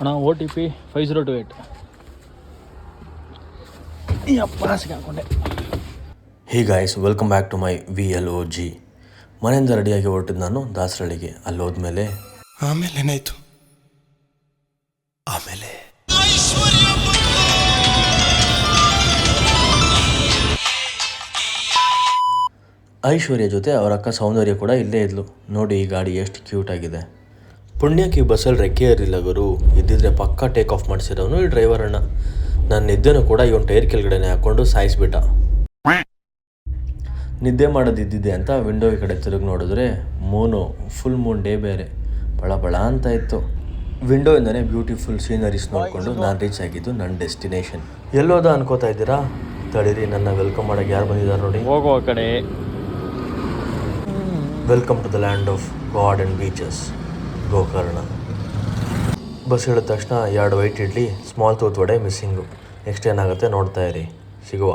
ಅಣ್ಣ OTP 5028. ಯಪ್ಪ ಸಿಗಾಕೊಂಡೆ. Hey guys, welcome back to my VLOG. ಮನೆಯಿಂದ ರೆಡಿಯಾಗಿ ಹೊರಟಿದ್ದು ನಾನು ದಾಸರಳ್ಳಿಗೆ. ಅಲ್ಲಿ ಹೋದ್ಮೇಲೆ ಆಮೇಲೆ ಏನಾಯ್ತು? ಆಮೇಲೆ ಐಶ್ವರ್ಯ ಜೊತೆ ಅವರ ಅಕ್ಕ ಸೌಂದರ್ಯ ಕೂಡ ಇಲ್ಲೇ ಇದ್ಲು. ನೋಡಿ ಈ ಗಾಡಿ ಎಷ್ಟು ಕ್ಯೂಟ್ ಆಗಿದೆ. ಪುಣ್ಯಕ್ಕೆ ಈ ಬಸ್ಸಲ್ಲಿ ರೆಕ್ಕೆ ಇರಲಿಲ್ಲ ಗುರು. ಇದ್ದಿದ್ರೆ ಪಕ್ಕ ಟೇಕ್ ಆಫ್ ಮಾಡಿಸಿರೋನು ಈ ಡ್ರೈವರ್ ಅಣ್ಣ. ನಾನು ನಿದ್ದೆನೂ ಕೂಡ ಇವನ್ ಟೈರ್ ಕೆಳಗಡೆನೆ ಹಾಕ್ಕೊಂಡು ಸಾಯಿಸ್ಬಿಟ್ಟ. ನಿದ್ದೆ ಮಾಡೋದಿದ್ದಿದೆ ಅಂತ ವಿಂಡೋ ಈ ಕಡೆ ತಿರುಗಿ ನೋಡಿದ್ರೆ ಫುಲ್ ಮೂನ್ ಡೇ ಬೇರೆ ಬಳ ಅಂತ ಇತ್ತು. ವಿಂಡೋಯಿಂದನೇ ಬ್ಯೂಟಿಫುಲ್ ಸೀನರೀಸ್ ನೋಡಿಕೊಂಡು ನಾನು ರೀಚ್ ಆಗಿದ್ದು ನನ್ನ ಡೆಸ್ಟಿನೇಷನ್. ಎಲ್ಲೋದ ಅನ್ಕೋತಾ ಇದ್ದೀರಾ? ತಡೀರಿ, ನನ್ನ ವೆಲ್ಕಮ್ ಮಾಡೋಕ್ಕೆ ಯಾರು ಬಂದಿದ್ದಾರೆ ನೋಡಿ. ಹೋಗುವ ಕಡೆ. Welcome to the land of god and beaches, Gokarna. ಬಸ್ ಹೇಳಿದ ತಕ್ಷಣ 2 ವೈಟ್ ಇಡ್ಲಿ, ಸ್ಮಾಲ್ ತೂತ್ ವಡೆ ಮಿಸ್ಸಿಂಗು. ನೆಕ್ಸ್ಟ್ ಏನಾಗುತ್ತೆ ನೋಡ್ತಾ ಇರಿ. ಸಿಗುವ.